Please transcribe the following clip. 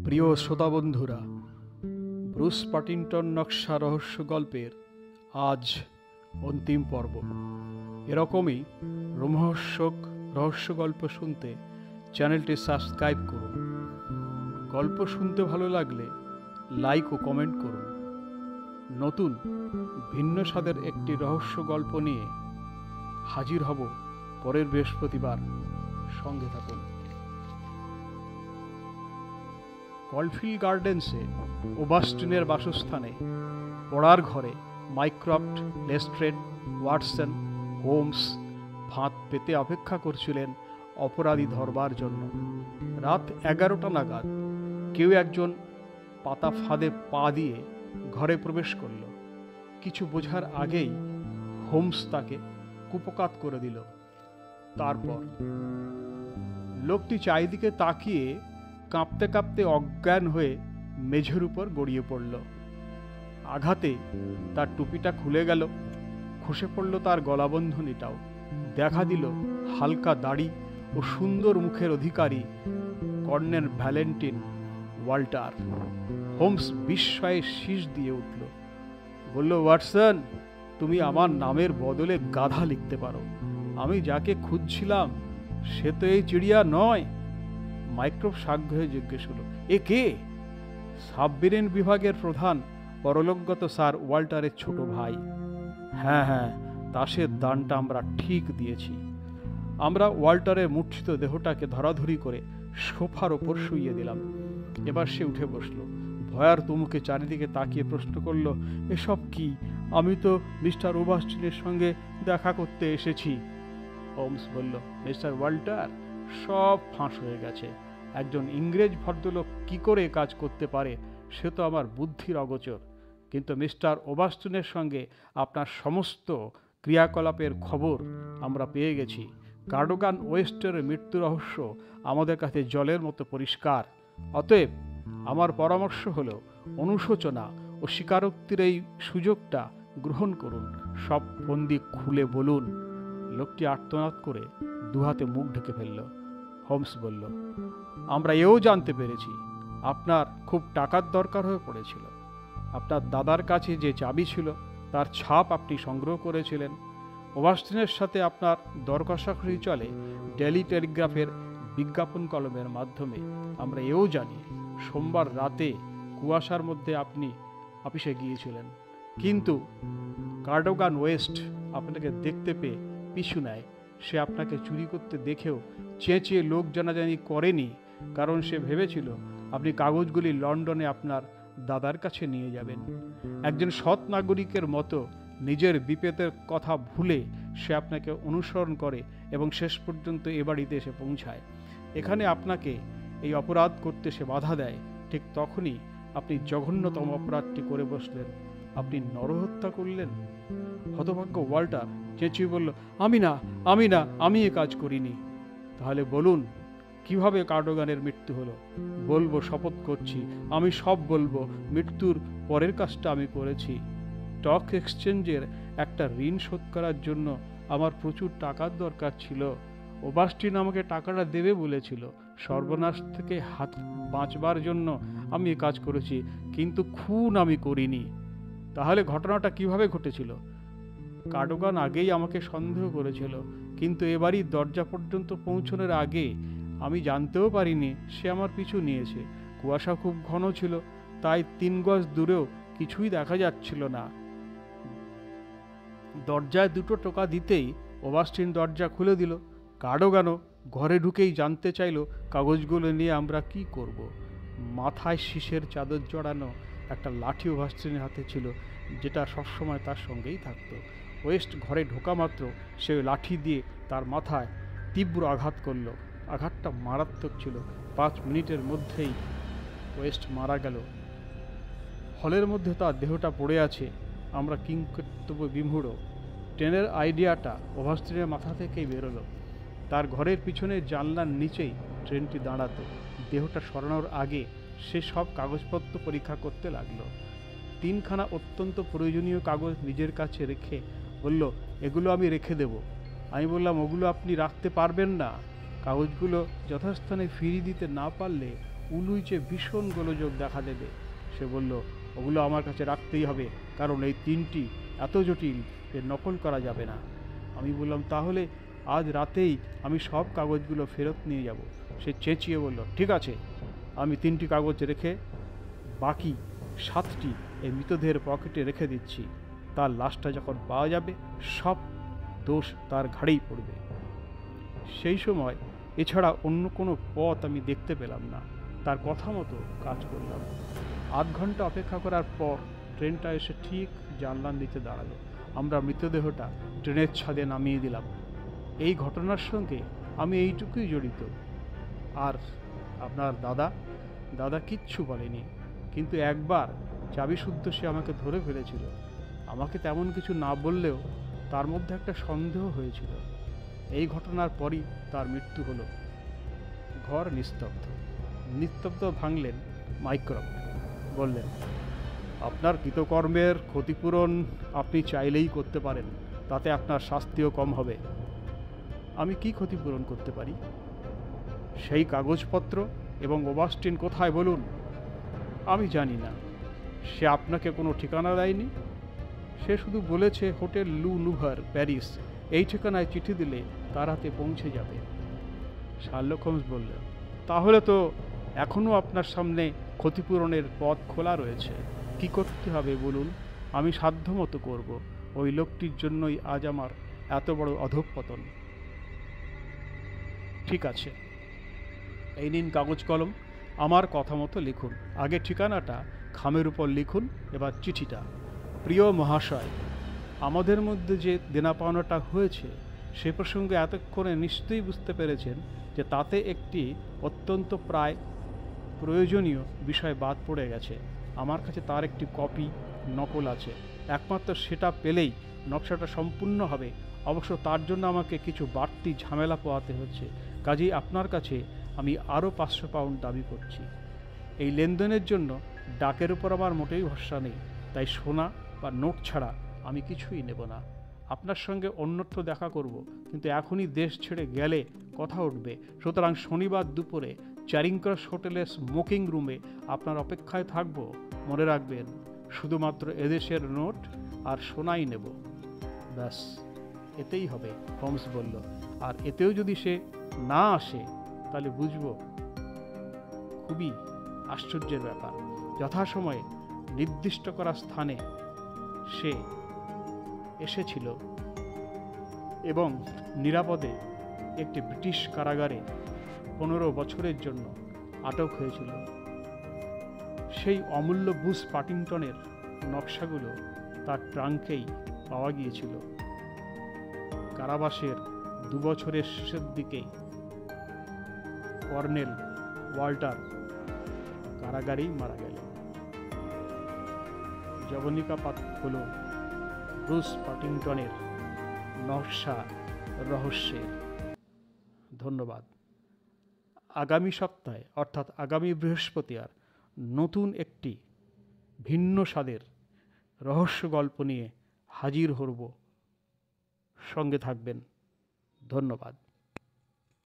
প্রিয় শ্রোতা বন্ধুরা, ব্রুস পাটিনটন নকশা রহস্য গল্পের আজ অন্তিম পর্ব। এরকমই রোমহর্ষক রহস্য গল্প শুনতে চ্যানেলটি সাবস্ক্রাইব করুন। গল্প শুনতে ভালো লাগলে লাইক ও কমেন্ট করুন। নতুন ভিন্ন স্বাদের একটি রহস্য গল্প নিয়ে হাজির হব পরের বৃহস্পতিবার। সঙ্গে থাকুন। কলফিল্ড গার্ডেন্সে ওবাস্টিনের বাসস্থানে পড়ার ঘরে মাইক্রফট, লেস্ট্রেড, ওয়াটসন, হোমস ফাঁদ পেতে অপেক্ষা করছিলেন অপরাধী ধরবার জন্য। রাত 11টা নাগাদ কেউ একজন পাতা ফাঁদে পা দিয়ে ঘরে প্রবেশ করল। কিছু বোঝার আগেই হোমস তাকে কুপকাত করে দিল। তারপর লোকটি চারিদিকে তাকিয়ে কাঁপতে কাঁপতে অজ্ঞান হয়ে মেঝের উপর গড়িয়ে পড়ল। আঘাতে তার টুপিটা খুলে গেল, খসে পড়ল তার গলাবন্ধনীটাও। দেখা দিল হালকা দাড়ি ও সুন্দর মুখের অধিকারী কর্নেল ভ্যালেন্টিন ওয়াল্টার। হোমস বিস্ময়ে শীষ দিয়ে উঠল, বলল, ওয়াটসন, তুমি আমার নামের বদলে গাধা লিখতে পারো। আমি যাকে খুঁজছিলাম সে তো এই চিড়িয়া নয়। মাইক্রোফ সাগ্রহে জিজ্ঞেস হলো, এ কে? সাবমেরিন বিভাগের প্রধান পরলোকগত স্যার ওয়াল্টারের ছোট ভাই। হ্যাঁ, তাসের দানটা আমরা ঠিক দিয়েছি। আমরা ওয়াল্টারের মূর্ছিত দেহটাকে ধরাধরি করে সোফার ওপর শুইয়ে দিলাম। এবার সে উঠে বসল। ভয়ার তুমুকে চারিদিকে তাকিয়ে প্রশ্ন করল, এসব কি? আমি তো মিস্টার ওবাস্টিনের সঙ্গে দেখা করতে এসেছি। হোমস বলল, মিস্টার ওয়াল্টার, সব ফাঁস হয়ে গেছে। একজন ইংরেজ ভদ্রলোক কি করে কাজ করতে পারে সে তো আমার বুদ্ধির অগোচর। কিন্তু মিস্টার ওবাস্টিনের সঙ্গে আপনার সমস্ত ক্রিয়াকলাপের খবর আমরা পেয়ে গেছি। কার্ডোগান ওয়েস্টের মৃত্যু রহস্য আমাদের কাছে জলের মতো পরিষ্কার। অতএব আমার পরামর্শ হলো, অনুশোচনা ও স্বীকারোক্তির এই সুযোগটা গ্রহণ করুন। সব ফন্দি খুলে বলুন। লোকটি আর্তনাদ করে দুহাতে মুখ ঢেকে ফেলল। হোমস বলল, আমরা এও জানতে পেরেছি আপনার খুব টাকার দরকার হয়ে পড়েছিল। আপনার দাদার কাছে যে চাবি ছিল তার ছাপ আপনি সংগ্রহ করেছিলেন। ওবাস্টিনের সাথে আপনার দর কষাকষি চলে ডেলি টেলিগ্রাফের বিজ্ঞাপন কলমের মাধ্যমে। আমরা এও জানি সোমবার রাতে কুয়াশার মধ্যে আপনি অফিসে গিয়েছিলেন, কিন্তু কার্ডোগান ওয়েস্ট আপনাকে দেখতে পেয়ে পিছু নেয়। সে আপনাকে চুরি করতে দেখেও চেঁচিয়ে লোক জানাজানি করেনি, কারণ সে ভেবেছিল আপনি কাগজগুলি লন্ডনে আপনার দাদার কাছে নিয়ে যাবেন। একজন সৎ নাগরিকের মতো নিজের বিপদের কথা ভুলে সে আপনাকে অনুসরণ করে এবং শেষ পর্যন্ত এ বাড়িতে এসে পৌঁছায়। এখানে আপনাকে এই অপরাধ করতে সে বাধা দেয়। ঠিক তখনই আপনি জঘন্যতম অপরাধটি করে বসলেন। আপনি নরহত্যা করলেন। হতভাগ্য ওয়াল্টার চেঁচিয়ে বলল, আমি এ কাজ করিনি। তাহলে বলুন, কিভাবে কার্ডোগানের মৃত্যু হলো? বলবো, শপথ করছি, আমি সব বলবো। মৃত্যুর পরের কাজটা আমি করেছি। স্টক এক্সচেঞ্জের একটা ঋণ শোধ করার জন্য আমার প্রচুর টাকার দরকার ছিল। ওবাস্টিন আমাকে টাকাটা দেবে বলেছিল। সর্বনাশ থেকে হাত বাঁচবার জন্য আমি এ কাজ করেছি, কিন্তু খুন আমি করিনি। তাহলে ঘটনাটা কিভাবে ঘটেছিল? কার্ডোগান আগেই আমাকে সন্দেহ করেছিল, কিন্তু এবারই দরজা পর্যন্ত পৌঁছানোর আগে আমি জানতেও পারিনি সে আমার পিছু নিয়েছে। কুয়াশা খুব ঘন ছিল, তাই 3 গজ দূরেও কিছুই দেখা যাচ্ছিল না। দরজায় 2টো টোকা দিতেই ওবাস্টিন দরজা খুলে দিল। কার্ডোগানও ঘরে ঢুকেই জানতে চাইল কাগজগুলো নিয়ে আমরা কি করব। মাথায় শীষের চাদর জড়ানো একটা লাঠি ওবাস্টিনের হাতে ছিল, যেটা সবসময় তার সঙ্গেই থাকতো। ওয়েস্ট ঘরে ঢোকা মাত্র সে লাঠি দিয়ে তার মাথায় তীব্র আঘাত করল। আঘাতটা মারাত্মক ছিল। 5 মিনিটের মধ্যেই ওয়েস্ট মারা গেল। হলের মধ্যে তার দেহটা পড়ে আছে। আমরা কিংকর্তব্য বিমূঢ়। ট্রেনের আইডিয়াটা ওবাস্টিনের মাথা থেকেই বেরোলো। তার ঘরের পিছনের জানলার নিচেই ট্রেনটি দাঁড়াতো। দেহটা সরানোর আগে সে সব কাগজপত্র পরীক্ষা করতে লাগলো। 3খানা অত্যন্ত প্রয়োজনীয় কাগজ নিজের কাছে রেখে বলল, এগুলো আমি রেখে দেব। আমি বললাম, ওগুলো আপনি রাখতে পারবেন না। কাগজগুলো যথাস্থানে ফিরিয়ে দিতে না পারলে উলুই যে ভীষণ গোলযোগ দেখা দেবে। সে বলল, ওগুলো আমার কাছে রাখতেই হবে, কারণ এই 3টি এত জটিল যে নকল করা যাবে না। আমি বললাম, তাহলে আজ রাতেই আমি সব কাগজগুলো ফেরত নিয়ে যাব। সে চেঁচিয়ে বলল, ঠিক আছে। আমি 3টি কাগজ রেখে বাকি 7টি এই মৃতদেহের পকেটে রেখে দিচ্ছি। তার লাশটা যখন পাওয়া যাবে সব দোষ তার ঘাড়েই পড়বে। সেই সময় এছাড়া অন্য কোনো পথ আমি দেখতে পেলাম না। তার কথা মতো কাজ করলাম। আধ ঘন্টা অপেক্ষা করার পর ট্রেনটা এসে ঠিক জানলার নিচে দাঁড়ালো। আমরা মৃতদেহটা ট্রেনের ছাদে নামিয়ে দিলাম। এই ঘটনার সঙ্গে আমি এইটুকুই জড়িত। আর আপনার দাদা কিচ্ছু বলেনি, কিন্তু একবার চাবিশুদ্ধ সে আমাকে ধরে ফেলেছিল। আমাকে তেমন কিছু না বললেও তার মধ্যে একটা সন্দেহ হয়েছিল। এই ঘটনার পরই তার মৃত্যু হলো। ঘর নিস্তব্ধ ভাঙলেন মাইক্রফট। বললেন, আপনার কৃতকর্মের ক্ষতিপূরণ আপনি চাইলেই করতে পারেন, তাতে আপনার শাস্তিও কম হবে। আমি কি ক্ষতিপূরণ করতে পারি? সেই কাগজপত্র এবং ওবাস্টিন কোথায় বলুন? আমি জানি না। সে আপনাকে কোনো ঠিকানা দেয়নি। সে শুধু বলেছে হোটেল লু নুভার, প্যারিস। এই ঠিকানায় চিঠি দিলে তার হাতে পৌঁছে যাবে। শার্লক হোমস বললেন, তাহলে তো এখনও আপনার সামনে ক্ষতিপূরণের পথ খোলা রয়েছে। কি করতে হবে বলুন? আমি সাধ্যমতো করব। ওই লোকটির জন্যই আজ আমার এত বড় অধঃপতন। ঠিক আছে, এই নিন কাগজ কলম, আমার কথা মতো লিখুন। আগে ঠিকানাটা খামের উপর লিখুন, এবার চিঠিটা। প্রিয় মহাশয়, আমাদের মধ্যে যে দেনা পাওনাটা হয়েছে সে প্রসঙ্গে এতক্ষণে নিশ্চয়ই বুঝতে পেরেছেন যে তাতে একটি অত্যন্ত প্রায় প্রয়োজনীয় বিষয় বাদ পড়ে গেছে। আমার কাছে তার একটি কপি নকল আছে। একমাত্র সেটা পেলেই নকশাটা সম্পূর্ণ হবে। অবশ্য তার জন্য আমাকে কিছু বাড়তি ঝামেলা পোহাতে হচ্ছে। কাজেই আপনার কাছে আমি আরও 500 পাউন্ড দাবি করছি। এই লেনদেনের জন্য ডাকের উপর আমার মোটেই ভরসা নেই, তাই সোনা বা নোট ছাড়া আমি কিছুই নেব না। আপনার সঙ্গে অন্যত্র দেখা করব, কিন্তু এখনই দেশ ছেড়ে গেলে কথা উঠবে। সুতরাং শনিবার দুপুরে চ্যারিং ক্রস হোটেলের স্মোকিং রুমে আপনার অপেক্ষায় থাকব। মনে রাখবেন, শুধুমাত্র এদেশের নোট আর সোনাই নেব। ব্যাস, এতেই হবে, হোমস বলল। আর এতেও যদি সে না আসে তাহলে বুঝব খুবই আশ্চর্যের ব্যাপার। যথাসময়ে নির্দিষ্ট করা স্থানে সে এসেছিল এবং নিরাপদে একটি ব্রিটিশ কারাগারে 15 বছরের জন্য আটক হয়েছিল। সেই অমূল্য বুস পাটিংটনের নকশাগুলো তার ট্রাঙ্কেই পাওয়া গিয়েছিল। কারাবাসের 2 বছরের শেষের দিকেই কর্নেল ওয়াল্টার কারাগারেই মারা গেল। যবনিকাপাত হল ব্রুস পাটিংটনের নকশা রহস্যের। ধন্যবাদ। আগামী সপ্তাহে অর্থাৎ আগামী বৃহস্পতিবার নতুন একটি ভিন্ন স্বাদের রহস্য গল্প নিয়ে হাজির হব। সঙ্গে থাকবেন। ধন্যবাদ।